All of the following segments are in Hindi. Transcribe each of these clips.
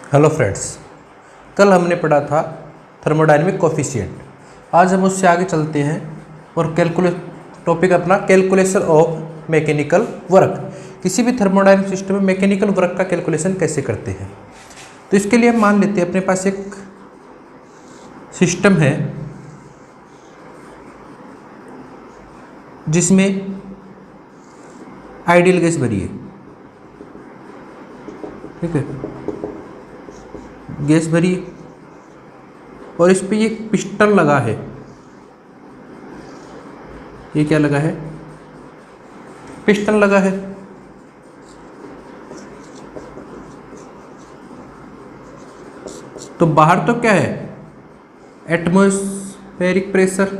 हेलो फ्रेंड्स, कल हमने पढ़ा था थर्मोडायनेमिक कोफिशिएंट। आज हम उससे आगे चलते हैं और टॉपिक अपना कैलकुलेशन ऑफ मैकेनिकल वर्क। किसी भी थर्मोडायनेमिक सिस्टम में मैकेनिकल वर्क का कैलकुलेशन कैसे करते हैं। तो इसके लिए हम मान लेते हैं अपने पास एक सिस्टम है जिसमें आइडियल गैस भरी है। ठीक है, गैस भरी है और इस पे ये पिस्टन लगा है। ये क्या लगा है? पिस्टन लगा है। तो बाहर तो क्या है? एटमॉस्फेरिक प्रेशर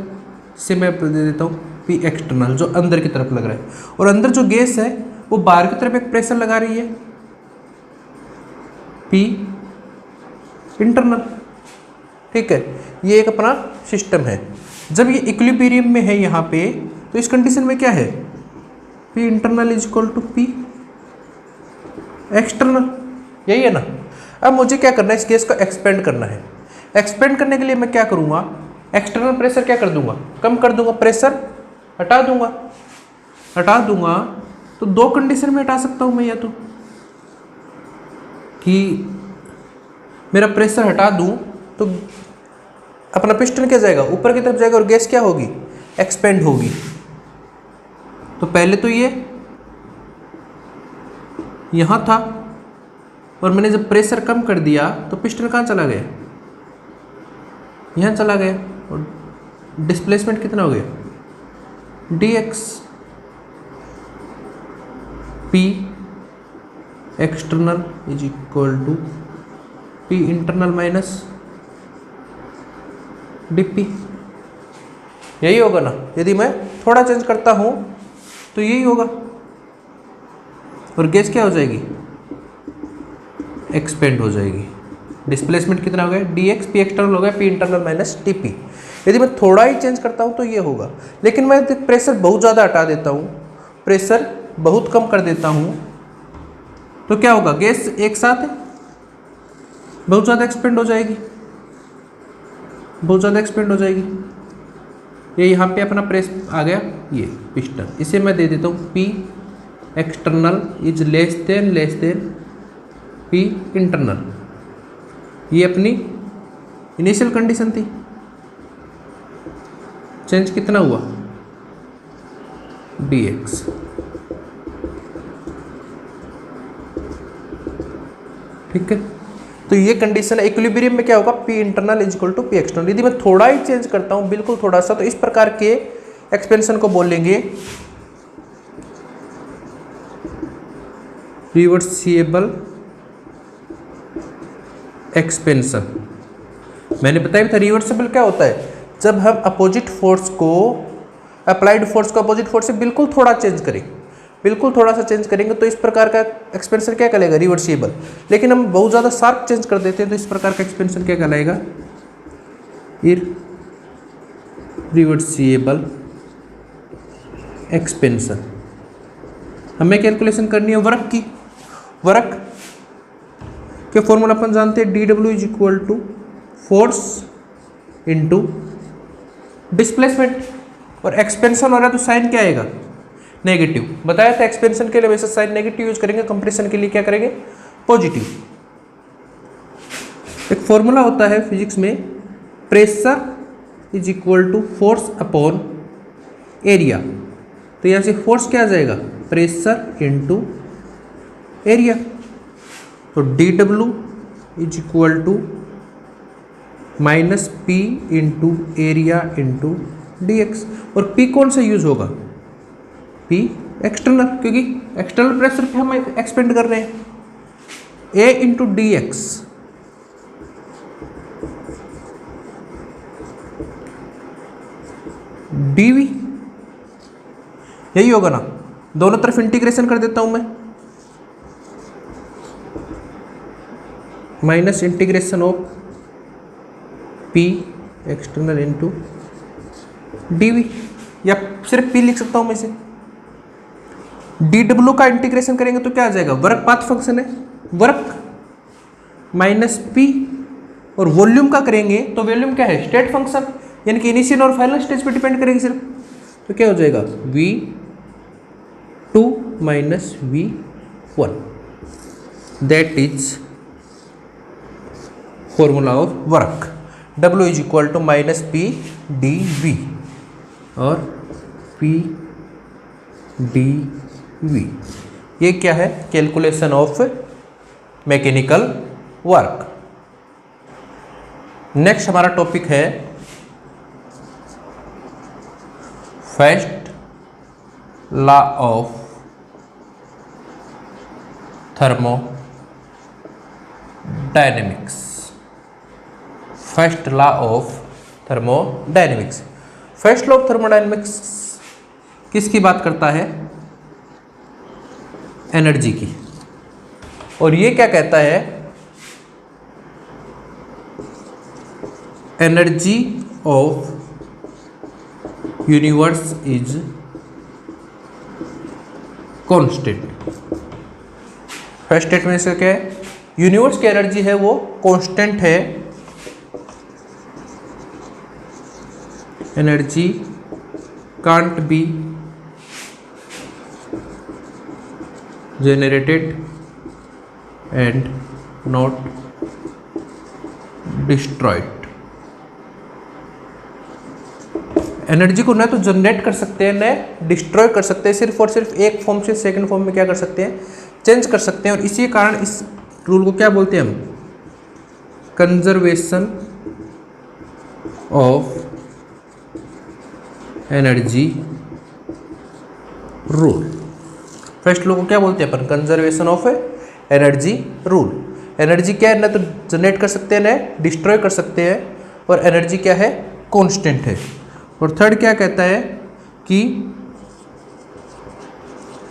से मैं दे देता हूँ पी एक्सटर्नल, जो अंदर की तरफ लग रहा है, और अंदर जो गैस है वो बाहर की तरफ एक प्रेशर लगा रही है पी इंटरनल। ठीक है, ये एक अपना सिस्टम है। जब ये इक्विलिब्रियम में है यहाँ पे, तो इस कंडीशन में क्या है? P internal is equal to P external. यही है ना। अब मुझे क्या करना है? इस केस को एक्सपेंड करना है। एक्सपेंड करने के लिए मैं क्या करूँगा? एक्सटर्नल प्रेशर क्या कर दूंगा? कम कर दूंगा, प्रेशर हटा दूंगा। तो दो कंडीशन में हटा सकता हूँ मैं, या तो कि मेरा प्रेशर हटा दूं तो अपना पिस्टन क्या जाएगा? ऊपर की तरफ जाएगा और गैस क्या होगी? एक्सपेंड होगी। तो पहले तो ये यहां था और मैंने जब प्रेशर कम कर दिया तो पिस्टन कहाँ चला गया? यहां चला गया। और डिस्प्लेसमेंट कितना हो गया? dx p external is equal to P internal minus dp। यही होगा ना। यदि मैं थोड़ा चेंज करता हूं तो यही होगा। और गैस क्या हो जाएगी? एक्सपेंड हो जाएगी। डिस्प्लेसमेंट कितना हो गया? dx p एक्सटर्नल हो गया p इंटरनल माइनस dp। यदि मैं थोड़ा ही चेंज करता हूं तो ये होगा। लेकिन मैं प्रेशर बहुत ज़्यादा हटा देता हूं, प्रेशर बहुत कम कर देता हूं, तो क्या होगा? गैस एक साथ बहुत ज़्यादा एक्सपेंड हो जाएगी, ये यहाँ पे अपना प्रेस आ गया, ये पिस्टन। इसे मैं दे देता हूँ P external is less then P internal. ये अपनी इनिशियल कंडीशन थी। चेंज कितना हुआ? dx। ठीक है, तो ये कंडीशन है। इक्विलिब्रियम में क्या होगा? P internal is equal to P external. यदि मैं थोड़ा ही चेंज करता हूं, बिल्कुल थोड़ा सा, तो इस प्रकार के एक्सपेंशन को बोलेंगे रिवर्सिबल एक्सपेंशन। मैंने बताया भी था रिवर्सिबल क्या होता है? जब हम अपोजिट फोर्स को, अप्लाइड फोर्स को अपोजिट फोर्स से बिल्कुल थोड़ा चेंज करें, बिल्कुल थोड़ा सा चेंज करेंगे, तो इस प्रकार का एक्सपेंशन क्या कहलाएगा? रिवर्सिबल। लेकिन हम बहुत ज़्यादा शार्प चेंज कर देते हैं तो इस प्रकार का एक्सपेंशन क्या कहलाएगा? Irreversible expansion. हमें कैलकुलेशन करनी है वर्क की। वर्क के फॉर्मूला अपन जानते हैं, dw is equal to force into displacement. और एक्सपेंशन हो रहा है तो साइन क्या आएगा? नेगेटिव। बताया था एक्सपेंशन के लिए वैसे साइन नेगेटिव यूज करेंगे, कंप्रेशन के लिए क्या करेंगे? पॉजिटिव। एक फॉर्मूला होता है फिजिक्स में, pressure is equal to force upon area. तो यहां से फोर्स क्या आ जाएगा? Pressure into area. तो dw is equal to minus P into area into dx। और p कौन सा यूज होगा? P एक्सटर्नल, क्योंकि एक्सटर्नल प्रेशर पे हम एक्सपेंड कर रहे हैं। A इंटू dx dv, यही होगा ना। दोनों तरफ इंटीग्रेशन कर देता हूं मैं, minus integration of P external into dv, या सिर्फ P लिख सकता हूं मैं इसे। dw का इंटीग्रेशन करेंगे तो क्या आ जाएगा? वर्क पाथ फंक्शन है, वर्क माइनस पी, और वॉल्यूम का करेंगे तो वॉल्यूम क्या है, स्टेट फंक्शन, यानी कि इनिशियल और फाइनल स्टेज पे डिपेंड करेगी सिर्फ। तो क्या हो जाएगा, V2 minus V1, that is formula of work. W is equal to minus P D V, और पी डी वी ये क्या है, calculation of mechanical work. Next हमारा टॉपिक है first law of thermodynamics. First law of thermodynamics. First law of thermodynamics किसकी बात करता है, एनर्जी की, और ये क्या कहता है, energy of universe is constant. First statement से क्या है, यूनिवर्स की एनर्जी है वो कांस्टेंट है, energy can't be generated and not destroyed। Energy को ना तो जनरेट कर सकते हैं न डिस्ट्रॉय कर सकते हैं, सिर्फ और सिर्फ एक फॉर्म से सेकंड फॉर्म में क्या कर सकते हैं, चेंज कर सकते हैं। और इसी कारण इस रूल को क्या बोलते हैं हम, conservation of energy rule. First law को क्या बोलते हैं अपन, conservation of energy rule. Energy क्या है, ना तो जनरेट कर सकते हैं ना डिस्ट्रॉय कर सकते हैं, और एनर्जी क्या है, कांस्टेंट है। और थर्ड क्या कहता है कि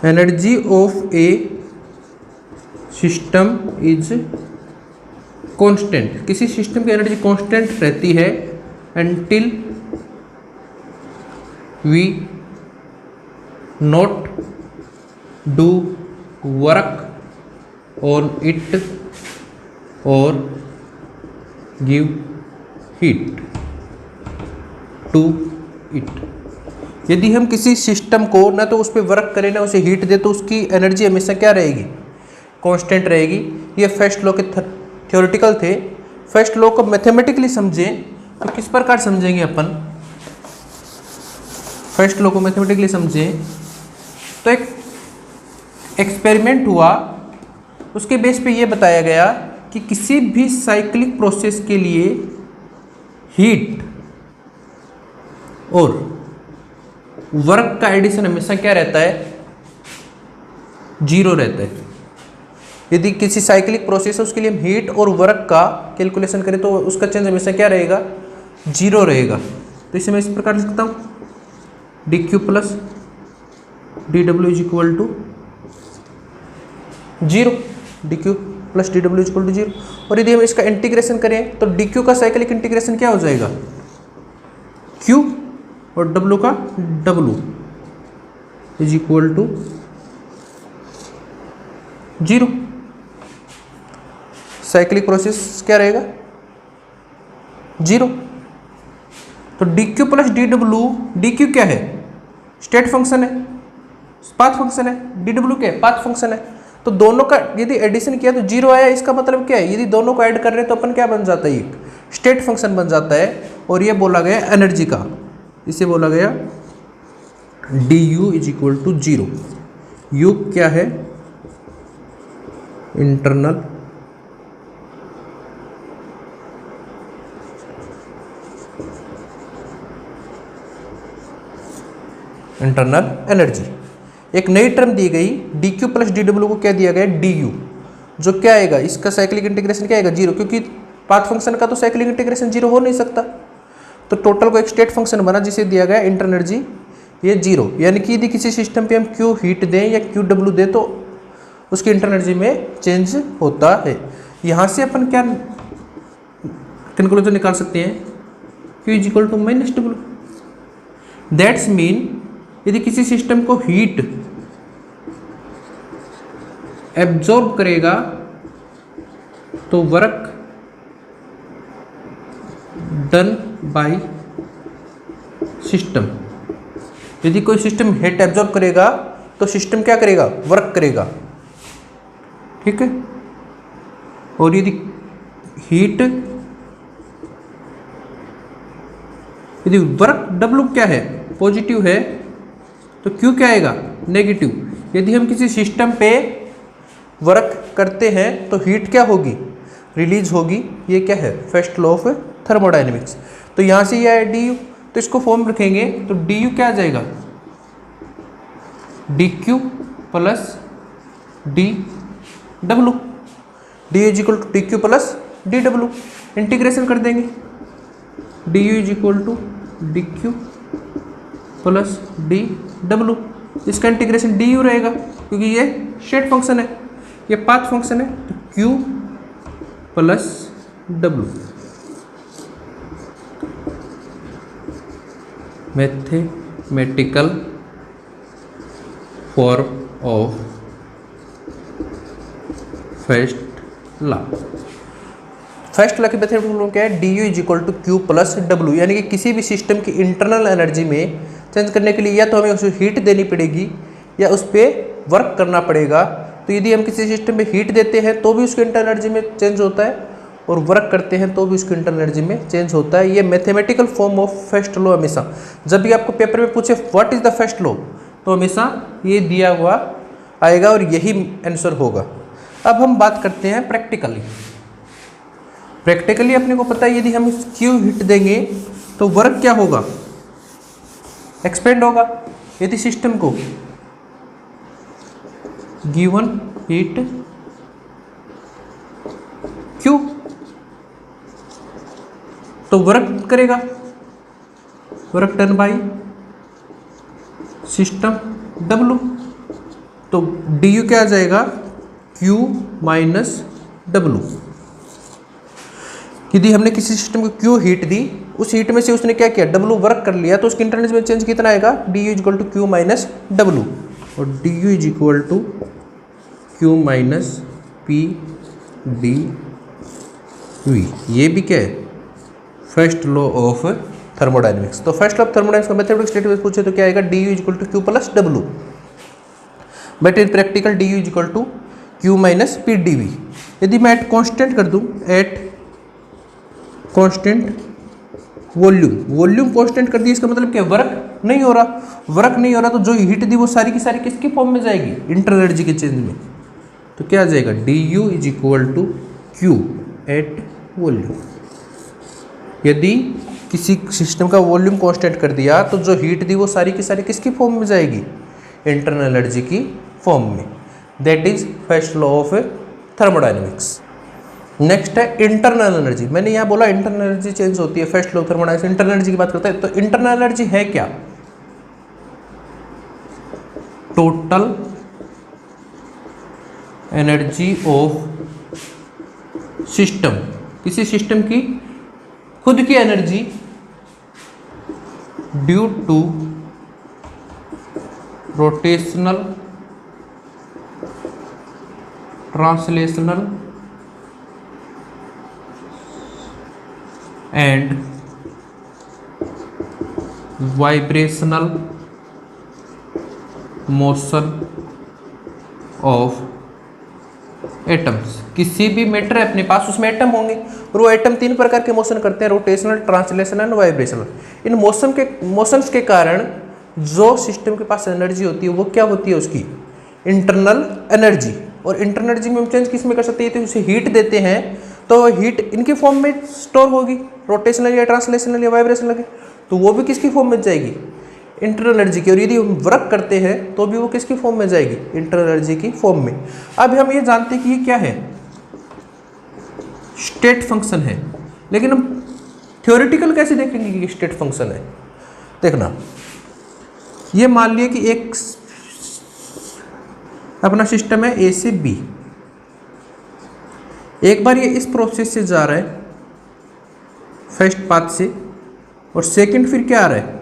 energy of a system is constant. किसी सिस्टम की एनर्जी कांस्टेंट रहती है until we not do work on it or give heat to it। यदि हम किसी सिस्टम को ना तो उस पर वर्क करें ना उसे हीट दे तो उसकी एनर्जी हमेशा क्या रहेगी, कांस्टेंट रहेगी। ये फर्स्ट लॉ के थ्योरेटिकल थे। फर्स्ट लॉ को मैथमेटिकली समझें तो किस प्रकार समझेंगे अपन, फर्स्ट लॉ को मैथमेटिकली समझें तो एक एक्सपेरिमेंट हुआ, उसके बेस पे ये बताया गया कि किसी भी साइक्लिक प्रोसेस के लिए हीट और वर्क का एडिशन हमेशा क्या रहता है, जीरो रहता है। यदि किसी साइक्लिक प्रोसेस है उसके लिए हम हीट और वर्क का कैलकुलेशन करें तो उसका चेंज हमेशा क्या रहेगा, जीरो रहेगा। तो इसे मैं इस प्रकार लिख सकता हूँ D Q plus D W is equal to zero, D Q plus D W is equal to zero. और यदि हम इसका इंटीग्रेशन करें तो डी क्यू का साइक्लिक इंटीग्रेशन क्या हो जाएगा, क्यू और डब्ल्यू का W is equal to zero. Cyclic process क्या रहेगा, जीरो। तो D Q plus D W, D Q क्या है, स्टेट फंक्शन है, पाथ फंक्शन है, डी डब्ल्यू क्या है, पाथ फंक्शन है। तो दोनों का यदि एडिशन किया तो जीरो आया, इसका मतलब क्या है, यदि दोनों को ऐड कर रहे हैं तो अपन क्या बन जाता है, एक स्टेट फंक्शन बन जाता है। और ये बोला गया एनर्जी का, इसे बोला गया D U is equal to zero. U क्या है, इंटरनल एनर्जी। एक नई टर्म दी गई D Q plus D W को क्या दिया गया, डी यू, जो क्या आएगा, इसका साइक्लिक इंटीग्रेशन क्या आएगा, जीरो, क्योंकि पाथ फंक्शन का तो साइक्लिक इंटीग्रेशन जीरो हो नहीं सकता। तो टोटल को एक स्टेट फंक्शन बना जिसे दिया गया इंटर एनर्जी, ये जीरो। यानी कि यदि किसी सिस्टम पे हम क्यू हीट दें या क्यू डब्ल्यू दें तो उसकी इंटर एनर्जी में चेंज होता है। यहाँ से अपन क्या कंक्लूजन निकाल सकते हैं, Q is equal to minus W. That's mean यदि किसी सिस्टम को हीट एब्जॉर्ब करेगा तो वर्क डन बाय सिस्टम, यदि कोई सिस्टम हीट एब्जॉर्ब करेगा तो सिस्टम क्या करेगा, वर्क करेगा, ठीक है। और यदि हीट, यदि वर्क W क्या है, पॉजिटिव है, तो Q क्या आएगा, नेगेटिव। यदि हम किसी सिस्टम पे वर्क करते हैं तो हीट क्या होगी, रिलीज होगी। ये क्या है, फर्स्ट लॉ ऑफ थर्मोडाइनमिक्स। तो यहाँ से ये है du, तो इसको फॉर्म रखेंगे तो du क्या आ जाएगा, dq plus dw, du is equal to dq plus dw। Integration कर देंगे, du is equal to dq plus dw। इसका इंटीग्रेशन du रहेगा क्योंकि ये शेड फंक्शन है, ये पाथ फंक्शन है, तो q plus w। Mathematical form of first law. First law की मैथमेटिकल फॉर्म क्या है, du is equal to Q plus W. यानी कि किसी भी सिस्टम की इंटरनल एनर्जी में चेंज करने के लिए या तो हमें उसे हीट देनी पड़ेगी या उस पर वर्क करना पड़ेगा। तो यदि हम किसी सिस्टम में हीट देते हैं तो भी उसकी इंटरनल एनर्जी में चेंज होता है, और वर्क करते हैं तो भी उसकी इंटरनल एनर्जी में चेंज होता है। ये mathematical form of first law. हमेशा जब भी आपको पेपर में पूछे what is the first law, तो हमेशा ये दिया हुआ आएगा और यही आंसर होगा। अब हम बात करते हैं प्रैक्टिकली। प्रैक्टिकली अपने को पता है यदि हम क्यू हीट देंगे तो वर्क क्या होगा, एक्सपेंड होगा। यदि सिस्टम को गिवन हीट क्यू तो वर्क करेगा, work done by system W। तो du क्या आ जाएगा, Q माइनस W। यदि हमने किसी सिस्टम को Q हीट दी, उस हीट में से उसने क्या किया, W वर्क कर लिया, तो उसकी इंटरनल में चेंज कितना आएगा, du is equal to Q minus W. और du is equal to Q minus P D V. ये भी क्या है, फर्स्ट लॉ ऑफ थर्मोडाइनमिक्स। तो फर्स्ट लॉ ऑफ थर्मोडाइनमिक्स का मैथमेटिक्स स्टेटमेंट पूछे तो क्या आएगा, du is equal to Q plus W. But in practical du is equal to Q minus P D V. यदि मैं एट कॉन्स्टेंट कर दूं, at constant volume, volume constant कर दिया, इसका मतलब क्या, वर्क नहीं हो रहा। वर्क नहीं हो रहा तो जो हीट दी वो सारी की सारी किसकी फॉर्म में जाएगी, इंटरनल एनर्जी के चेंज में। तो क्या आ जाएगा, du is equal to Q at volume. यदि किसी सिस्टम का वॉल्यूम कांस्टेंट कर दिया तो जो हीट दी वो सारी की सारी किसकी फॉर्म में जाएगी, इंटरनल एनर्जी की फॉर्म में। That is first law of thermodynamics. Next है इंटरनल एनर्जी। मैंने यहाँ बोला इंटरनल एनर्जी चेंज होती है, first law of thermodynamics internal energy की बात करता है। तो इंटरनल एनर्जी है क्या, टोटल एनर्जी ऑफ सिस्टम, किसी सिस्टम की खुद की energy due to rotational, translational and vibrational motion of atoms. किसी भी मैटर है अपने पास, उसमें एटम होंगे और वो एटम तीन प्रकार के मोशन करते हैं, rotational, translational and vibrational. In motions के कारण जो सिस्टम के पास एनर्जी होती है वो क्या होती है, उसकी इंटरनल एनर्जी। और इंटरनल एनर्जी में हम चेंज किस में कर सकते हैं, तो उसे हीट देते हैं तो हीट इनकी फॉर्म में स्टोर होगी, रोटेशनल या ट्रांसलेशनल या वाइब्रेशनल के, तो वो भी किसकी फॉर्म में जाएगी, इंटरनल एनर्जी की। और यदि हम वर्क करते हैं तो भी वो किसकी फॉर्म में जाएगी, इंटरनल एनर्जी की फॉर्म में। अब हम ये जानते हैं कि ये क्या है, स्टेट फंक्शन है। लेकिन हम थ्योरेटिकल कैसे देखेंगे कि स्टेट फंक्शन है। देखना, ये मान लिया कि एक अपना सिस्टम है ए से बी। एक बार ये इस प्रोसेस से जा रहा है फर्स्ट पाथ से, और सेकंड फिर क्या आ रहा है,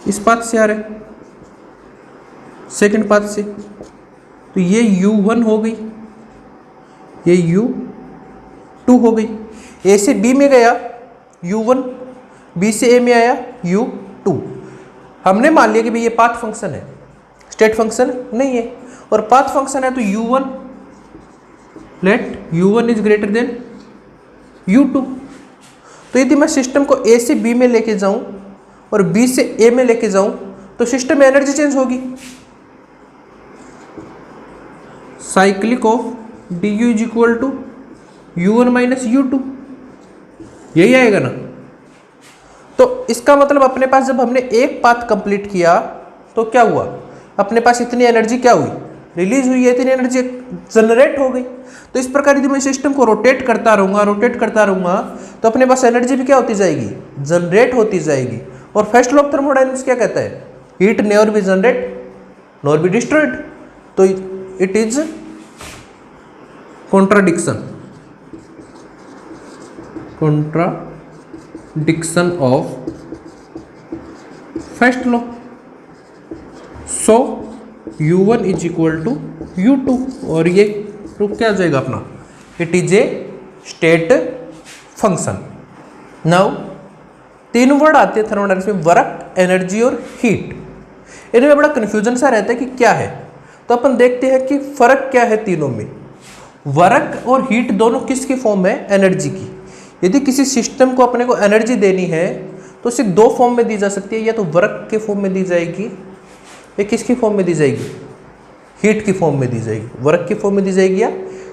इस पाथ से आ रहा है, सेकंड पाथ से। तो ये U1 हो गई, ये U2 हो गई। ए से बी में गया U1, बी से ए में आया U2। हमने मान लिया कि भाई ये पाथ फंक्शन है, स्टेट फंक्शन नहीं है। और पाथ फंक्शन है तो U1, late U1 is greater then U2। तो यदि मैं सिस्टम को ए से बी में लेके जाऊं और बी से ए में लेके जाऊं तो सिस्टम में एनर्जी चेंज होगी। Cyclic of D U is equal to U1 minus U2, यही आएगा ना। तो इसका मतलब अपने पास जब हमने एक पाथ कंप्लीट किया तो क्या हुआ, अपने पास इतनी एनर्जी क्या हुई, रिलीज हुई है, इतनी एनर्जी जनरेट हो गई। तो इस प्रकार यदि मैं सिस्टम को रोटेट करता रहूंगा तो अपने पास एनर्जी भी क्या होती जाएगी, जनरेट होती जाएगी। और फर्स्ट लॉ ऑफ थर्मोडायनेमिक्स क्या कहता है, heat never be generate nor be destroyed. तो it is contradiction of first law. So U1 is equal to U2 और ये प्रूफ क्या आ जाएगा अपना, it is a state function. Now तीन वर्ड आते हैं थर्मोडायनेमिक्स में, वर्क, एनर्जी और हीट। इनमें बड़ा कन्फ्यूजन सा रहता है कि क्या है। तो अपन देखते हैं कि फर्क क्या है तीनों में। वर्क और हीट दोनों किसकी फॉर्म है, एनर्जी की। यदि किसी सिस्टम को अपने को एनर्जी देनी है तो सिर्फ दो फॉर्म में दी जा सकती है, या तो वर्क के फॉर्म में दी जाएगी या किसकी फॉर्म में दी जाएगी, हीट की फॉर्म में दी जाएगी। वर्क की फॉर्म में दी जाएगी या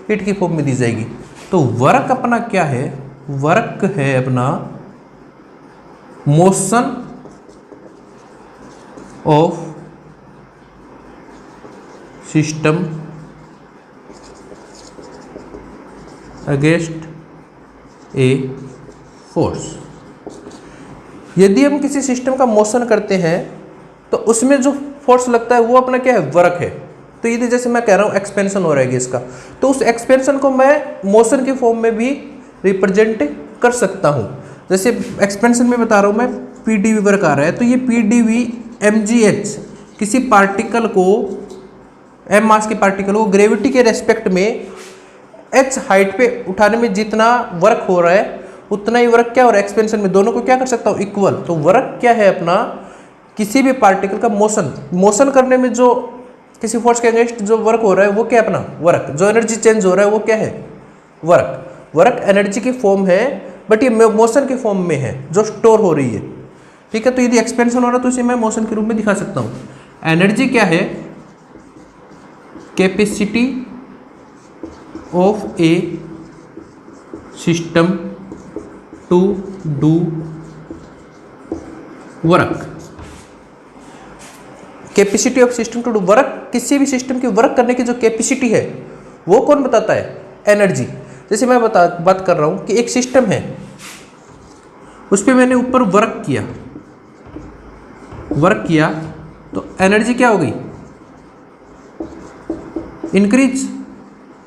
हीट की फॉर्म में दी जाएगी। तो वर्क अपना क्या है, वर्क है अपना motion of system against a force. यदि हम किसी सिस्टम का मोशन करते हैं तो उसमें जो फोर्स लगता है वो अपना क्या है, वर्क है। तो यदि जैसे मैं कह रहा हूँ एक्सपेंशन हो रहा है इसका, तो उस एक्सपेंशन को मैं मोशन की फॉर्म में भी रिप्रेजेंट कर सकता हूँ। जैसे एक्सपेंशन में बता रहा हूँ मैं, पी डी वी वर्क आ रहा है, तो ये P D V M G H किसी पार्टिकल को, एम मास के पार्टिकल को ग्रेविटी के रेस्पेक्ट में एच हाइट पे उठाने में जितना वर्क हो रहा है उतना ही वर्क क्या हो रहा है एक्सपेंशन में, दोनों को क्या कर सकता हूँ, इक्वल। तो वर्क क्या है अपना, किसी भी पार्टिकल का मोशन करने में जो किसी फोर्स के अगेंस्ट जो वर्क हो रहा है वो क्या है अपना वर्क। जो एनर्जी चेंज हो रहा है वो क्या है, वर्क। वर्क एनर्जी की फॉर्म है बट ये मोशन के फॉर्म में है जो स्टोर हो रही है, ठीक है। तो यदि एक्सपेंशन हो रहा है तो इसे मैं मोशन के रूप में दिखा सकता हूँ। एनर्जी क्या है, capacity of a system to do work. Capacity of system to do work, किसी भी सिस्टम की वर्क करने की जो कैपेसिटी है वो कौन बताता है, एनर्जी। जैसे मैं बात कर रहा हूं कि एक सिस्टम है, उस पर मैंने ऊपर वर्क किया तो एनर्जी क्या हो गई, इंक्रीज।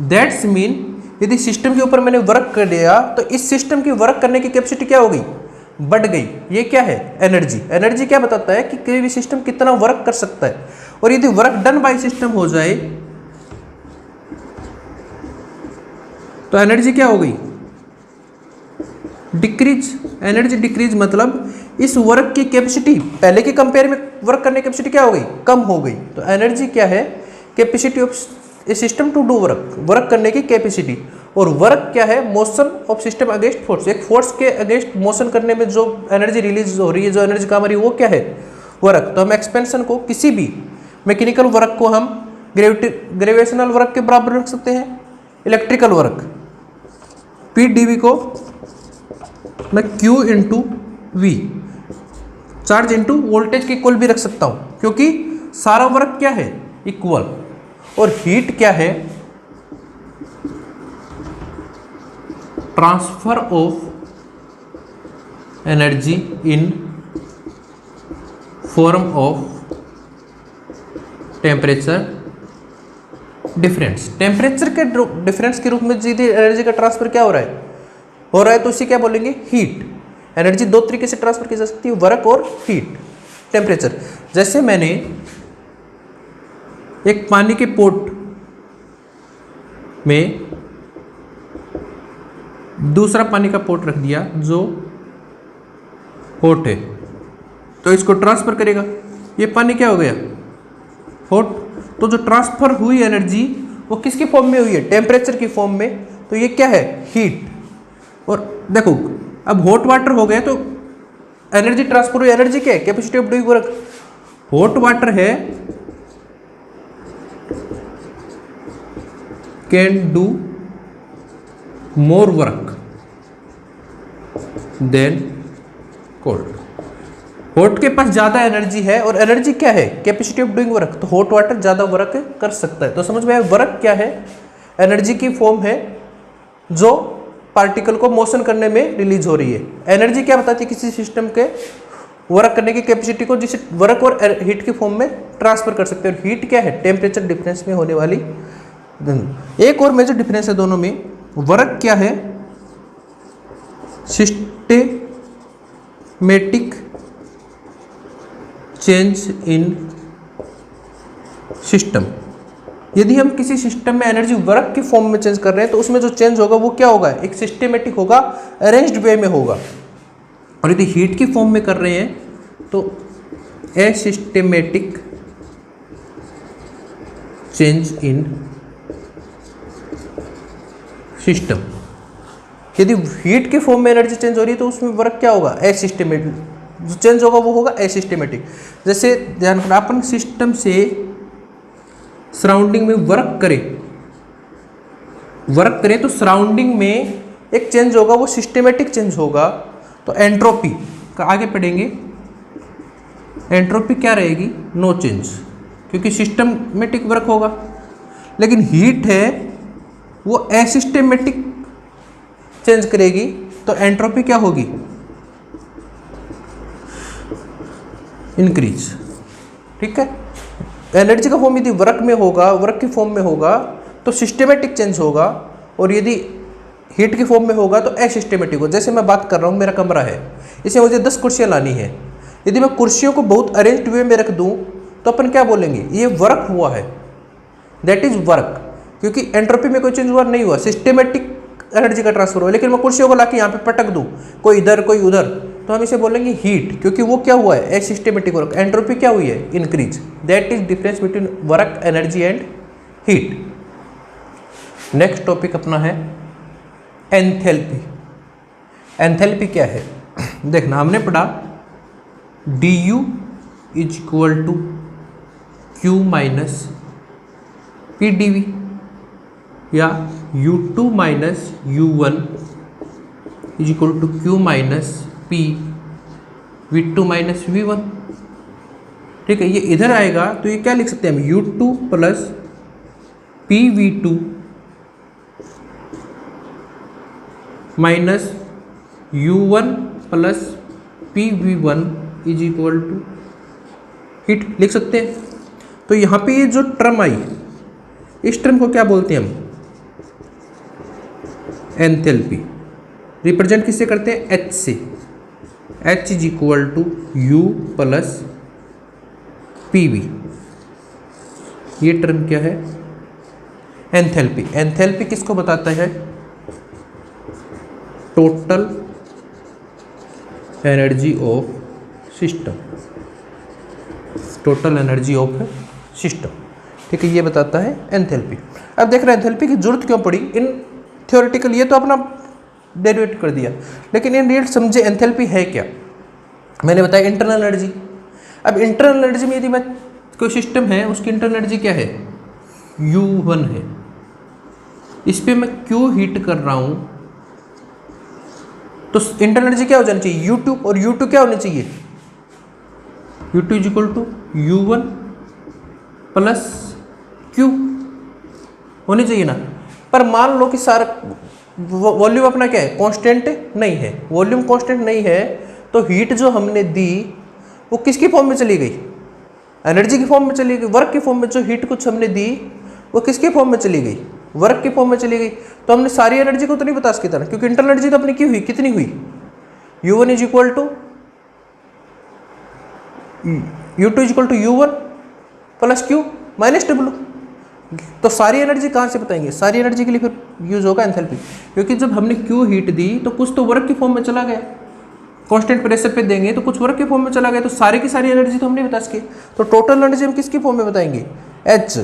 दैट्स मीन यदि सिस्टम के ऊपर मैंने वर्क कर दिया तो इस सिस्टम की वर्क करने की कैपेसिटी क्या हो गई, बढ़ गई। ये क्या है, एनर्जी। एनर्जी क्या बताता है कि कोई भी सिस्टम कितना वर्क कर सकता है। और यदि वर्क डन बाय सिस्टम हो जाए तो एनर्जी क्या हो गई, डिक्रीज। एनर्जी डिक्रीज मतलब इस वर्क की कैपेसिटी पहले के कंपेयर में वर्क करने की कैपेसिटी क्या हो गई, कम हो गई। तो एनर्जी क्या है, capacity of a system to do work करने की कैपेसिटी। और वर्क क्या है, motion of system against force. एक फोर्स के अगेंस्ट मोशन करने में जो एनर्जी रिलीज हो रही है, जो एनर्जी काम आ रही है वो क्या है, वर्क। तो हम एक्सपेंशन को, किसी भी मैकेनिकल वर्क को हम ग्रेविटेशनल वर्क के बराबर रख सकते हैं। Electrical work P D V को मैं Q into V, charge into voltage के इक्वल भी रख सकता हूँ, क्योंकि सारा वर्क क्या है, इक्वल। और हीट क्या है, transfer of energy in form of temperature difference. Temperature के डिफरेंस के रूप में यदि एनर्जी का ट्रांसफर क्या हो रहा है तो उसे क्या बोलेंगे, हीट। एनर्जी दो तरीके से ट्रांसफर की जा सकती है, वर्क और हीट, टेम्परेचर। जैसे मैंने एक पानी के पोट में दूसरा पानी का पॉट रख दिया जो हॉट है, तो इसको ट्रांसफ़र करेगा। ये पानी क्या हो गया, हॉट। तो जो ट्रांसफ़र हुई एनर्जी वो किसकी फॉर्म में हुई है, टेम्परेचर की फॉर्म में, तो ये क्या है, हीट। और देखो अब हॉट वाटर हो गया तो एनर्जी ट्रांसफर हुई, एनर्जी क्या है, capacity of doing work. Hot water है can do more work than cold. Hot के पास ज़्यादा एनर्जी है, और एनर्जी क्या है, कैपेसिटी ऑफ डूइंग वर्क, तो हॉट वाटर ज़्यादा वर्क कर सकता है। तो समझ में आया, वर्क क्या है, एनर्जी की फॉर्म है जो पार्टिकल को मोशन करने में रिलीज हो रही है। एनर्जी क्या बताती है, किसी सिस्टम के वर्क करने की कैपेसिटी को, जिसे वर्क और हीट की फॉर्म में ट्रांसफर कर सकते हैं। और हीट क्या है, टेम्परेचर डिफरेंस में होने वाली। एक और मेजर डिफरेंस है दोनों में, वर्क क्या है, सिस्टेमेटिक चेंज इन सिस्टम। यदि हम किसी सिस्टम में एनर्जी वर्क की फॉर्म में चेंज कर रहे हैं तो उसमें जो चेंज होगा वो क्या होगा, एक सिस्टेमेटिक होगा, अरेंज्ड वे में होगा। और यदि हीट की फॉर्म में कर रहे हैं तो एसिस्टेमेटिक चेंज इन सिस्टम। यदि हीट की फॉर्म में एनर्जी चेंज हो रही है तो उसमें वर्क क्या होगा, एसिस्टेमेटिक। जो चेंज होगा वो होगा एसिस्टेमेटिक। जैसे ध्यान रखना, अपन सिस्टम से सराउंडिंग में वर्क करें तो सराउंडिंग में एक चेंज होगा, वो सिस्टेमेटिक चेंज होगा। तो एंट्रोपी का आगे पढ़ेंगे, एंट्रोपी क्या रहेगी, नो चेंज, क्योंकि सिस्टमेटिक वर्क होगा। लेकिन हीट है वो एसिस्टेमेटिक चेंज करेगी, तो एंट्रोपी क्या होगी, इंक्रीज। ठीक है, एनर्जी का फॉर्म यदि वर्क में होगा, वर्क की फॉर्म में होगा तो सिस्टेमेटिक चेंज होगा, और यदि हीट की फॉर्म में होगा तो एसिस्टेमेटिक होगा। जैसे मैं बात कर रहा हूँ, मेरा कमरा है, इसे मुझे 10 कुर्सियाँ लानी है। यदि मैं कुर्सियों को बहुत अरेंज्ड वे में रख दूँ तो अपन क्या बोलेंगे, ये वर्क हुआ है, दैट इज वर्क, क्योंकि एंट्रोपी में कोई चेंज हुआ नहीं हुआ, सिस्टेमेटिक एनर्जी का ट्रांसफर हुआ। लेकिन मैं कुर्सियों को लाके यहाँ पे पटक दूँ, कोई इधर कोई उधर, तो हम इसे बोलेंगे हीट, क्योंकि वो क्या हुआ है, एसिस्टेमेटिक वर्क। एंट्रोपी क्या हुई है, increase. That is difference between work, energy and heat. Next topic अपना है एंथैल्पी। एंथैल्पी क्या है, देखना, हमने पढ़ा du is equal to Q minus P dV, या U2 minus U1 is equal to Q minus P V2 minus V1। ठीक है, ये इधर आएगा तो ये क्या लिख सकते हैं हम, U2 plus PV2 minus U1 plus PV1 is equal to heat लिख सकते हैं। तो यहाँ पे ये जो टर्म आई, इस टर्म को क्या बोलते हैं हम, एंथैल्पी। रिप्रेजेंट किससे करते हैं, H से। H is equal to U plus PV। ये टर्म क्या है, एंथैल्पी। एंथैल्पी किसको बताता है, total energy of system, total energy of system. ठीक है, ये बताता है एंथैल्पी। अब देख रहे हैं एंथैल्पी की जरूरत क्यों पड़ी, इन थ्योरेटिकल ये तो अपना डेरिवेट कर दिया, लेकिन इन रियल समझे एंथैल्पी है क्या। मैंने बताया इंटरनल एनर्जी। अब इंटरनल एनर्जी में यदि मैं कोई सिस्टम है, उसकी इंटरनल एनर्जी क्या है, U1 है, इस पर मैं क्यों हीट कर रहा हूँ, तो इंटरनल एनर्जी क्या हो जानी चाहिए, U2, और U2 क्या होनी चाहिए, U2 is equal to U1 plus Q होनी चाहिए ना। पर मान लो कि सारा वॉल्यूम अपना क्या है, कांस्टेंट नहीं है। वॉल्यूम कांस्टेंट नहीं है तो हीट जो हमने दी वो किसकी फॉर्म में चली गई, एनर्जी की फॉर्म में चली गई। वर्क की फॉर्म में जो हीट कुछ हमने दी वो किसकी फॉर्म में चली गई, वर्क की फॉर्म में चली गई। तो हमने सारी एनर्जी को तो नहीं बता सकी तरह, क्योंकि इंटरनल एनर्जी तो अपनी की हुई, कितनी हुई, U1 is equal to U2 is equal to U1 plus Q minus W। तो सारी एनर्जी कहाँ से बताएंगे? सारी एनर्जी के लिए फिर यूज होगा एंथैल्पी, क्योंकि जब हमने क्यू हीट दी तो कुछ तो वर्क की फॉर्म में चला गया, कांस्टेंट प्रेशर पे देंगे तो कुछ वर्क के फॉर्म में चला गया, तो सारी की सारी एनर्जी तो हम नहीं बता सके, तो टोटल एनर्जी हम किसकी फॉर्म में बताएंगे? H,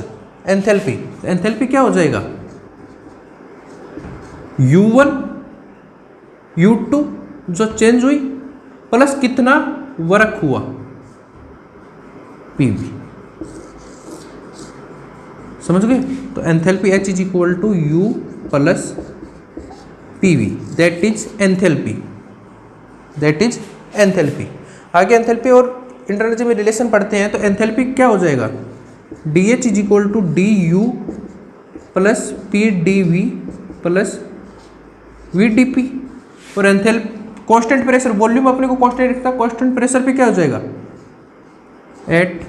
enthalpy. एंथैल्पी क्या हो जाएगा? U1 U2 जो चेंज हुई प्लस कितना वर्क हुआ PV, समझ गए? तो enthalpy H is equal to U plus PV, that is enthalpy, that is enthalpy. आगे एंथैल्पी और इंटरएनर्जी में रिलेशन पढ़ते हैं, तो एंथैल्पी क्या हो जाएगा? DH is equal to DU plus PdV plus VdP। और एंथैल्पी कांस्टेंट प्रेशर, वॉल्यूम अपने को कांस्टेंट रखता है, कांस्टेंट प्रेशर पे क्या हो जाएगा? At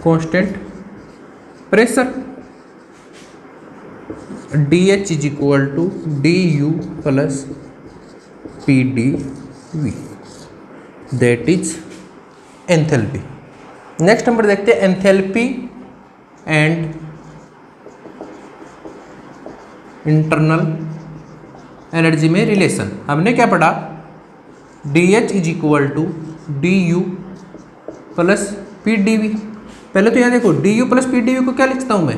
constant pressure DH is equal to DU plus PdV, that is enthalpy. Next number देखते हैं एंथैल्पी एंड इंटरनल एनर्जी में रिलेशन। हमने क्या पढ़ा? DH is equal to DU plus PdV। पहले तो यहाँ देखो DU प्लस PdV को क्या लिखता हूँ मैं?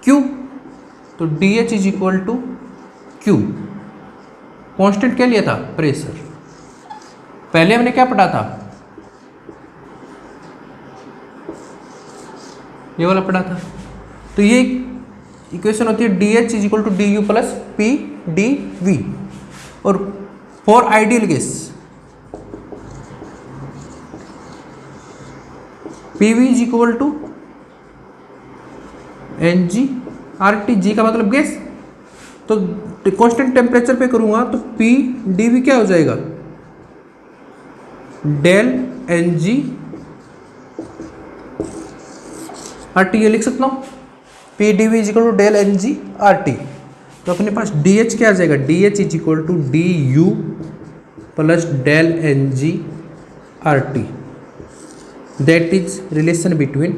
Q। तो DH is equal to Q, constant क्या लिया था? प्रेशर। पहले हमने क्या पढ़ा था? ये वाला पढ़ा था। तो ये इक्वेशन होती है DH is equal to DU plus PdV। और for ideal gas PV is equal to NG/RT, G का मतलब गैस। तो कांस्टेंट टेम्परेचर पे करूंगा तो PdV क्या हो जाएगा? डेल NG/RT, ये लिख सकता हूँ PdV is equal to del NG/RT। तो अपने पास DH क्या आ जाएगा? DH is equal to DU plus del NG/RT, that is relation between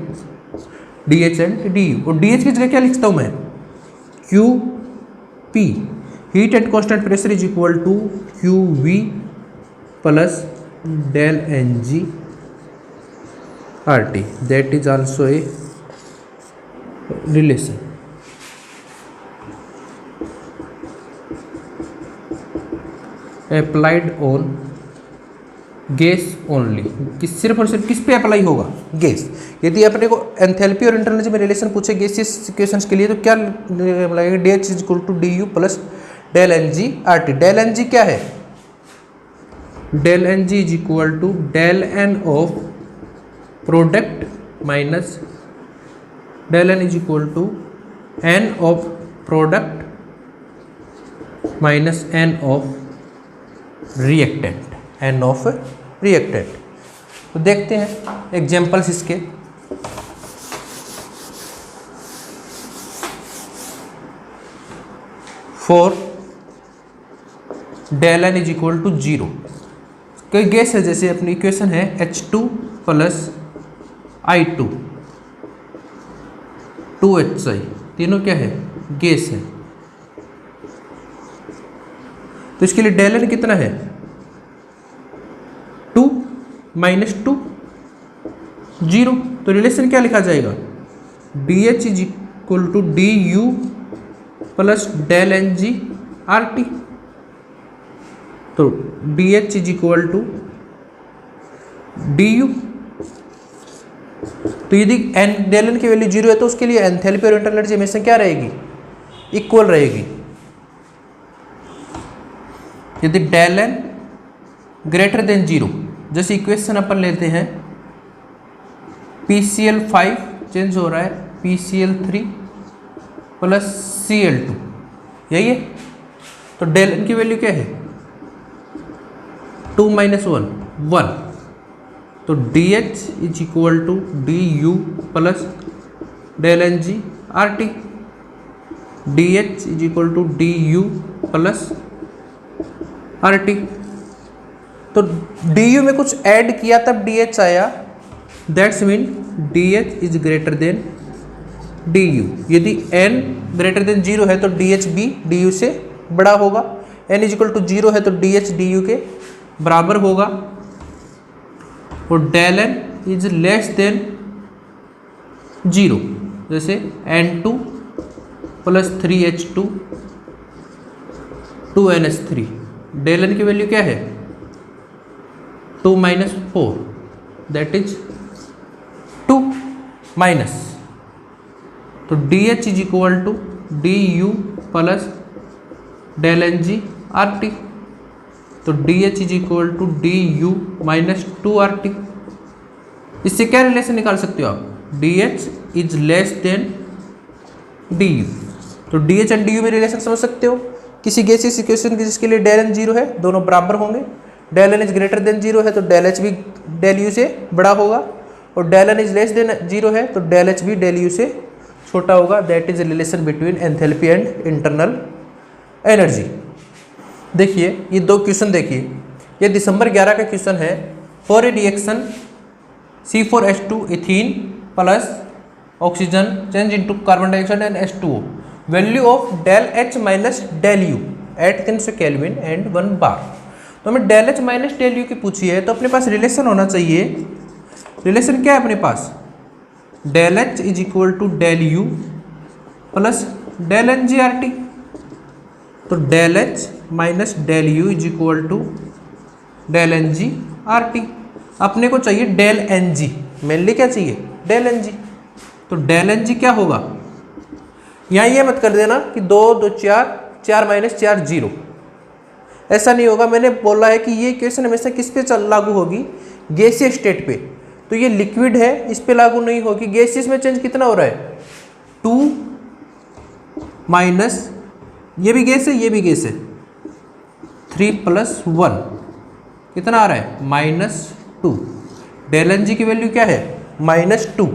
DH and DU। और DH की जगह क्या लिखता हूँ मैं? QP, heat and constant pressure is equal to QV plus del NG/RT, that is also a relation. Applied on gas only, किस सिर्फ और सिर्फ किस पे अप्लाई होगा? गैस। यदि अपने को एंथैल्पी और इंटरनल में रिलेशन पूछे गैसियस सिचुएशंस के लिए तो क्या लगेगा? DH is equal to DU plus del NG/RT। Del NG क्या है? Del NG is equal to del N of product minus del N is equal to N of product minus N of reactant, N of reactant. तो देखते हैं एग्जाम्पल्स इसके। For del N is equal to 0, कोई गैस है, जैसे अपनी इक्वेशन है H2 प्लस I2 2HI, तीनों क्या है? गैस है। तो इसके लिए डेल N कितना है? 2 माइनस 2 0। तो रिलेशन क्या लिखा जाएगा? DH is equal to DU plus del NG/RT। तो DH is equal to DU। तो यदि डेल N की वैल्यू 0 है तो उसके लिए एंथैल्पी और इंटरनल एनर्जी हमेशा क्या रहेगी? इक्वल रहेगी। यदि डेल N ग्रेटर देन 0, जैसे इक्वेशन अपन लेते हैं PCl5 चेंज हो रहा है PCl3 प्लस Cl2, यही है। तो डेल N की वैल्यू क्या है? 2 माइनस 1। तो DH is equal to DU plus del NG/RT। DH is equal to DU plus RT। तो DU में कुछ ऐड किया तब DH आया, that's mean DH is greater then D you. यदि n ग्रेटर देन 0 है तो डी एच भी डी यू से बड़ा होगा, n इज इक्वल टू 0 है तो डी एच डी यू के बराबर होगा, और del N is less than 0, जैसे n2 plus 3h2 2ns3, del N की वैल्यू क्या है 2 माइनस 4 दैट इज 2 माइनस, तो D H is equal to D U plus del N G R T, तो D H is equal to D U minus 2 R T. इससे क्या रिलेशन निकाल सकते हो आप, D H is less than D U, तो D H and D you में रिलेशन समझ सकते हो। किसी गैसियस इक्वेशन जिसके लिए डेल एन 0 है दोनों बराबर होंगे, del N is greater than 0 है तो डेल एच भी डेल यू से बड़ा होगा, और del N is less than 0 है तो डेल एच भी डेल यू से छोटा होगा। That is relation between enthalpy and internal energy. देखिए ये दो क्वेश्चन देखिए, ये दिसंबर 11 का क्वेश्चन है। For a reaction C4H2 ethene plus oxygen change into carbon dioxide and H2O, value of del H minus del U at 300 kelvin and 1 bar. तो हमें del H minus del U की पूछी है, तो अपने पास रिलेशन होना चाहिए। रिलेशन क्या है अपने पास, del H is equal to del U plus del N G R T, तो del H minus del U is equal to del N G R T. अपने को चाहिए डेल एन जी, मेनली क्या चाहिए डेल एन जी, तो डेल एन जी क्या होगा, यहाँ ये मत कर देना कि 2 2 4 4 माइनस 4 0, ऐसा नहीं होगा। मैंने बोला है कि ये इक्वेशन हमेशा किस पे लागू होगी, गैसीय स्टेट पे, तो ये लिक्विड है इस पे लागू नहीं होगी। गैसीय में चेंज कितना हो रहा है 2 माइनस, ये भी गैस है ये भी गैस है, 3 प्लस 1 कितना आ रहा है -2। डेल एन जी की वैल्यू क्या है -2,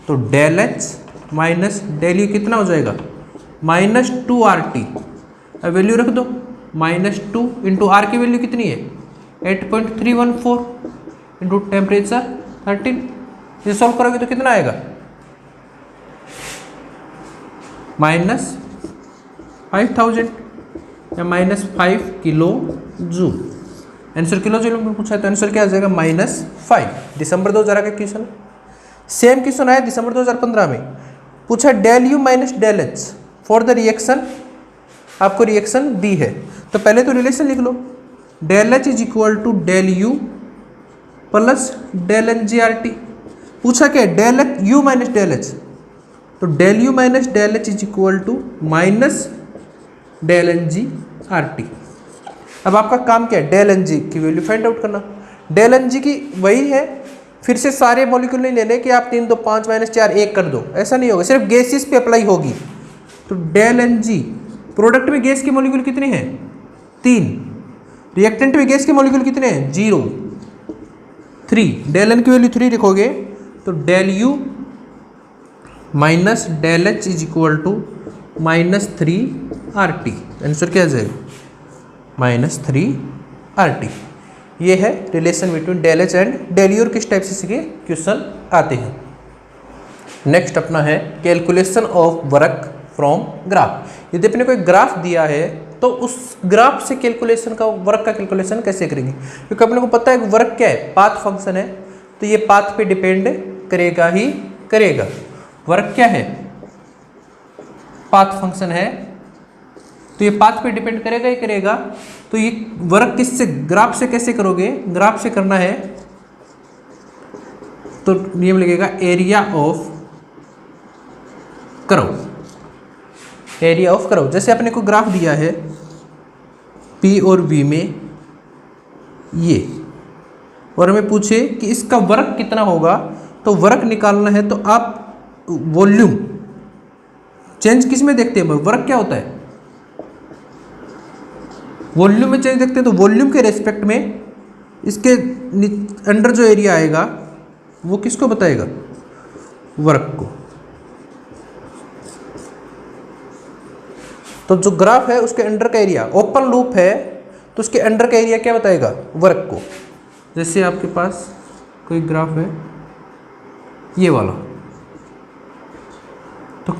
तो del H minus del U कितना हो जाएगा -2 आर टी। अब वैल्यू रख दो, -2 इंटू आर की वैल्यू कितनी है 8.314 इंटू टेम्परेचर 13, ये सॉल्व करोगे तो कितना आएगा -5000 या -5 kilo joule. Answer kilo joule में पूछा है तो आंसर क्या आ जाएगा -5। दिसंबर 2000 का क्वेश्चन है। सेम क्वेश्चन आया दिसंबर 2015 में, पूछा del U minus del H for the reaction, आपको रिएक्शन दी है तो पहले तो रिलेशन लिख लो, del H is equal to del U plus del N G R T. पूछा क्या del H U minus del H, तो del U minus del H is equal to minus del N G R T. अब आपका काम क्या है डेल एन जी की वैल्यू फाइंड आउट करना। डेल एन जी की वही है, फिर से सारे मॉलिक्यूल नहीं लेने कि आप 3 2 5 माइनस 4 1 कर दो, ऐसा नहीं होगा, सिर्फ गैसेस पे अप्लाई होगी। तो डेल एन जी, प्रोडक्ट में गैस के मॉलिक्यूल कितने हैं 3, रिएक्टेंट में गैस के मॉलिक्यूल कितने हैं 0 3, डेल एन की वैल्यू 3 लिखोगे तो del U minus del H is equal to -3 R T. Answer क्या आ जाएगा -3 आर टी। ये है relation between del H and del U. और किस टाइप से इसके क्वेश्चन आते हैं। नेक्स्ट अपना है calculation of work from graph. यदि अपने को एक ग्राफ दिया है तो उस ग्राफ से कैलकुलेशन का वर्क का कैलकुलेशन कैसे करेंगे, क्योंकि अपने को पता है वर्क क्या है पाथ फंक्शन है, तो ये पाथ पे डिपेंड करेगा ही करेगा। वर्क क्या है पाथ फंक्शन है, तो ये पाथ पे डिपेंड करेगा ही करेगा। तो ये वर्क किससे ग्राफ से कैसे करोगे, ग्राफ से करना है तो नियम लगेगा area of curve, area of curve. जैसे अपने को ग्राफ दिया है P और V में ये, और हमें पूछे कि इसका वर्क कितना होगा, तो वर्क निकालना है तो आप वॉल्यूम चेंज किस में देखते हैं, वर्क क्या होता है वॉल्यूम में चेंज देखते हैं, तो वॉल्यूम के रेस्पेक्ट में इसके अंडर जो एरिया आएगा वो किसको बताएगा वर्क को। तो जो ग्राफ है उसके अंडर का एरिया, ओपन लूप है तो उसके अंडर का एरिया क्या बताएगा वर्क को। जैसे आपके पास कोई ग्राफ है ये वाला, तो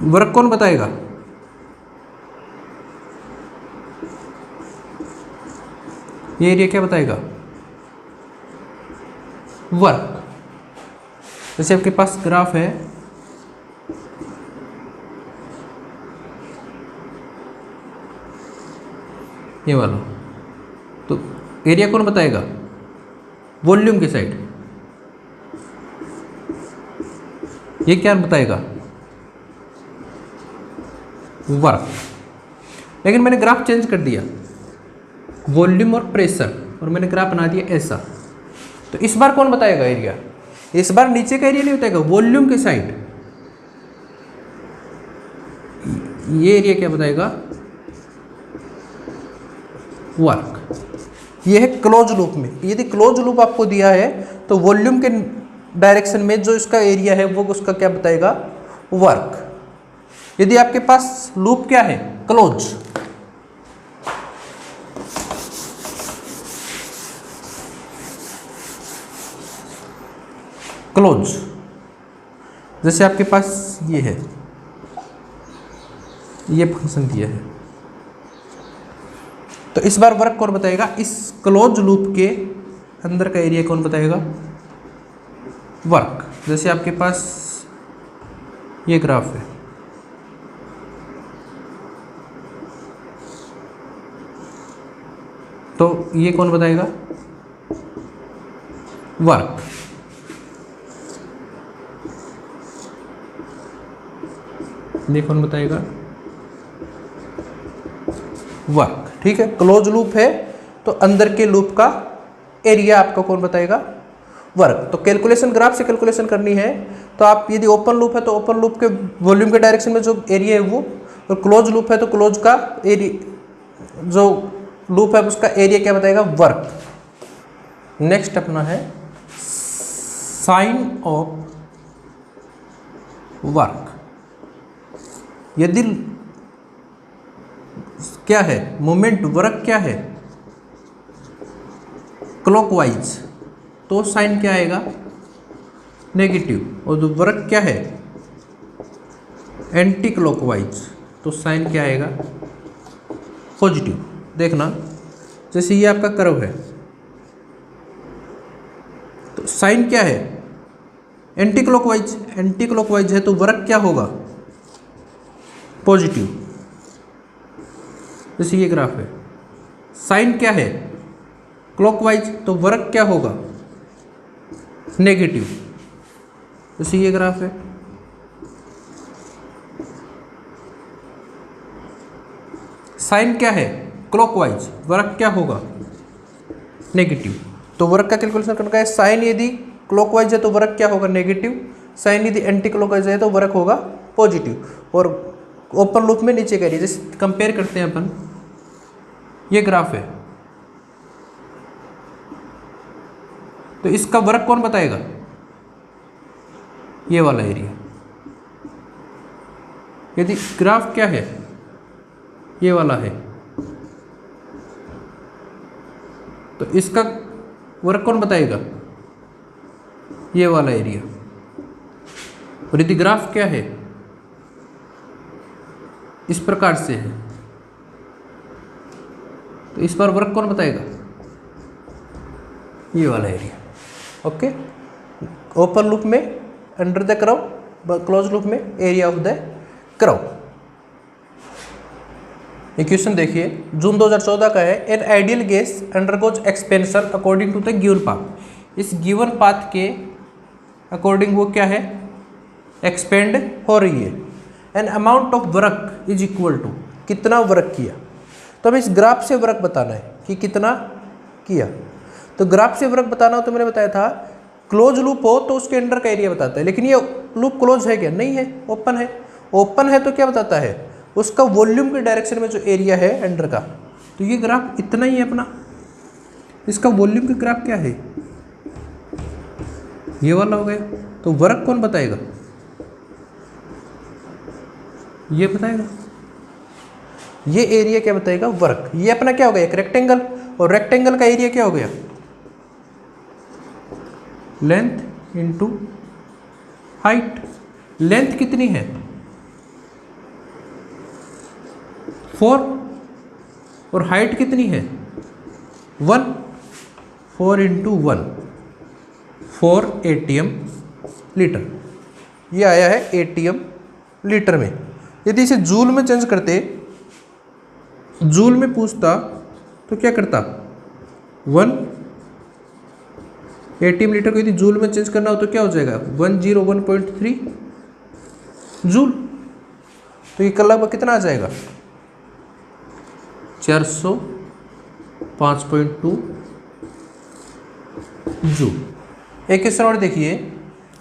वर्क कौन बताएगा? ये एरिया क्या बताएगा? वर्क। जैसे आपके पास ग्राफ है, ये वाला, तो एरिया कौन बताएगा? वॉल्यूम की साइड। ये क्या बताएगा? वर्क। लेकिन मैंने ग्राफ चेंज कर दिया, वॉल्यूम और प्रेशर, और मैंने ग्राफ बना दिया ऐसा। तो इस बार कौन बताएगा एरिया? इस बार नीचे का एरिया नहीं बताएगा, वॉल्यूम की साइड। ये एरिया क्या बताएगा? वर्क। ये है क्लोज लूप में। यदि क्लोज लूप आपको दिया है तो वॉल्यूम के डायरेक्शन में जो इसका एरिया है वो उसका क्या बताएगा? वर्क। यदि आपके पास लूप क्या है? क्लोज। क्लोज, जैसे आपके पास ये है, ये फंक्शन दिया है, तो इस बार वर्क कौन बताएगा? इस क्लोज लूप के अंदर का एरिया कौन बताएगा? वर्क। जैसे आपके पास ये ग्राफ है, तो ये कौन बताएगा? वर्क। ये कौन बताएगा? वर्क। ठीक है, क्लोज लूप है तो अंदर के लूप का एरिया आपका कौन बताएगा? वर्क। तो कैलकुलेशन ग्राफ से कैलकुलेशन करनी है तो आप, यदि ओपन लूप है तो ओपन लूप के वॉल्यूम के डायरेक्शन में जो एरिया है वो, और क्लोज लूप है तो क्लोज का एरिया, जो लूप है उसका एरिया क्या बताएगा? वर्क। नेक्स्ट अपना है साइन ऑफ वर्क। यदि क्या है? मोमेंट वर्क क्या है? क्लॉकवाइज, तो साइन क्या आएगा? नेगेटिव। और जो वर्क क्या है? एंटी क्लॉकवाइज, तो साइन क्या आएगा? पॉजिटिव। देखना, जैसे ये आपका कर्व है तो साइन क्या है? Anti clockwise. एंटी क्लॉकवाइज है तो वर्क क्या होगा? पॉजिटिव। जैसे ये ग्राफ है, साइन क्या है? क्लॉकवाइज, तो वर्क क्या होगा? नेगेटिव। जैसे ये ग्राफ है, साइन क्या है? क्लॉकवाइज, वर्क क्या होगा? नेगेटिव। तो वर्क का कैलकुलेशन करना है, साइन यदि क्लॉकवाइज है तो वर्क क्या होगा? नेगेटिव। साइन यदि एंटी क्लॉकवाइज है तो वर्क होगा पॉजिटिव। और ओपन लूप में नीचे करिए, जैसे कंपेयर करते हैं अपन, ये ग्राफ है तो इसका वर्क कौन बताएगा? ये वाला एरिया। यदि ग्राफ क्या है? ये वाला है, तो इसका वर्क कौन बताएगा? ये वाला एरिया। और यदि ग्राफ क्या है? इस प्रकार से है, तो इस पर वर्क कौन बताएगा? ये वाला एरिया। ओके, ओपन लूप में under the curve, close loop में area of the curve. Equation देखिए, जून 2014 का है। An ideal gas undergoes expansion according to the given path. इस गिवन पाथ के अकॉर्डिंग वो क्या है? एक्सपेंड हो रही है। An amount of work is equal to, कितना वर्क किया। तो हमें इस ग्राफ से वर्क बताना है कि कितना किया। तो ग्राफ से वर्क बताना हो तो मैंने बताया था, क्लोज लूप हो तो उसके अंडर का एरिया बताता है। लेकिन ये लूप क्लोज है क्या? नहीं है, ओपन है। ओपन है तो क्या बताता है? उसका वॉल्यूम के डायरेक्शन में जो एरिया है अंडर का। तो ये ग्राफ इतना ही है अपना। इसका वॉल्यूम का ग्राफ क्या है? ये वाला हो गया। तो वर्क कौन बताएगा? ये बताएगा। ये एरिया क्या बताएगा? वर्क। ये अपना क्या हो गया? एक रेक्टेंगल, और रेक्टेंगल का एरिया क्या हो गया? Length into height. लेंथ कितनी है? 4 और हाइट कितनी है 1, 4 इंटू 1 4 ATM लीटर। ये आया है ATM लीटर में। यदि इसे जूल में चेंज करते, जूल में पूछता तो क्या करता 1 ATM लीटर को यदि जूल में चेंज करना हो तो क्या हो जाएगा 101.3 जूल। तो ये लगभग कितना आ जाएगा 405.2 जूल। एक क्वेश्चन और देखिए,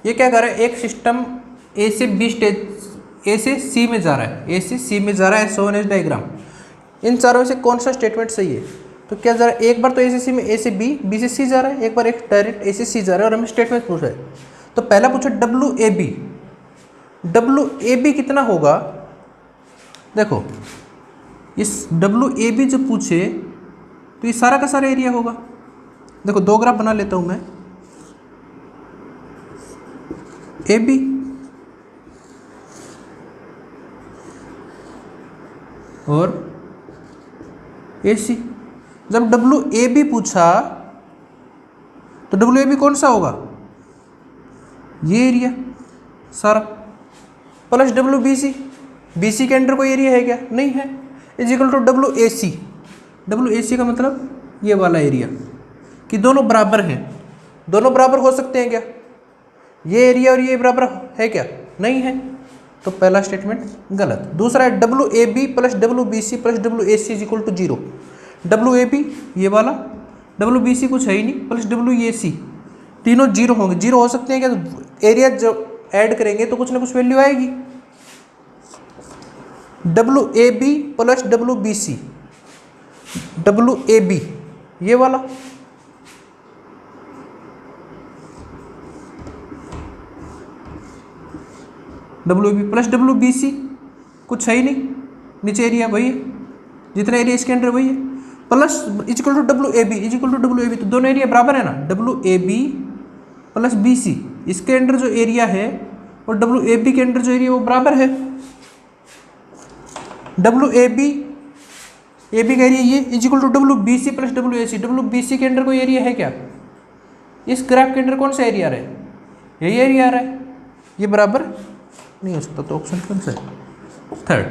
ये क्या कर रहा है, एक सिस्टम ए से बी स्टेज, ए से सी में जा रहा है, ए से सी में जा रहा है, शोन एज डायग्राम। इन चारों में से कौन सा स्टेटमेंट सही है? तो क्या जा रहा है, एक बार तो ए से सी में, ए से बी, बी से सी जा रहा है, एक बार एक डायरेक्ट ए से सी जा रहा है और हमें स्टेटमेंट पूछा है। तो पहला पूछा WAB, WAB कितना होगा? देखो इस WAB जो पूछे तो ये सारा का सारा एरिया होगा। देखो दो ग्राफ बना लेता हूं मैं, AB और AC। जब WAB पूछा तो WAB कौन सा होगा, ये एरिया सारा, प्लस WBC, BC के अंडर कोई एरिया है क्या? नहीं है। Is equal to WAC, WAC का मतलब ये वाला एरिया, कि दोनों बराबर हैं। दोनों बराबर हो सकते हैं क्या? ये एरिया और ये बराबर है क्या? नहीं है। तो पहला स्टेटमेंट गलत। दूसरा है WAB plus WBC plus WAC is equal to 0। WAB ये वाला, WBC कुछ है ही नहीं, प्लस WAC, तीनों 0 होंगे। 0 हो सकते हैं क्या? तो एरिया जब ऐड करेंगे तो कुछ ना कुछ वैल्यू आएगी। WAB प्लस WBC, WAB ये वाला, WAB प्लस WBC कुछ है ही नहीं, नीचे एरिया वही है, जितना एरिया इसके अंदर वही है, plus equal to WAB is equal to WAB। तो दोनों एरिया बराबर है ना, WAB प्लस BC, इसके अंदर जो एरिया है और WAB के अंदर जो एरिया वो बराबर है। WAB AB का एरिया ये is equal to WBC plus WAC। WBC के अंदर कोई एरिया है क्या? इस ग्राफ के अंदर कौन सा एरिया आ रहा है? यही एरिया आ रहा है, ये बराबर नहीं हो सकता। तो ऑप्शन कौन सा है? थर्ड।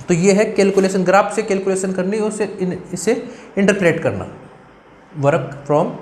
तो ये है कैलकुलेशन, ग्राफ से कैलकुलेशन करनी और इसे इंटरप्रेट करना, वर्क फ्रॉम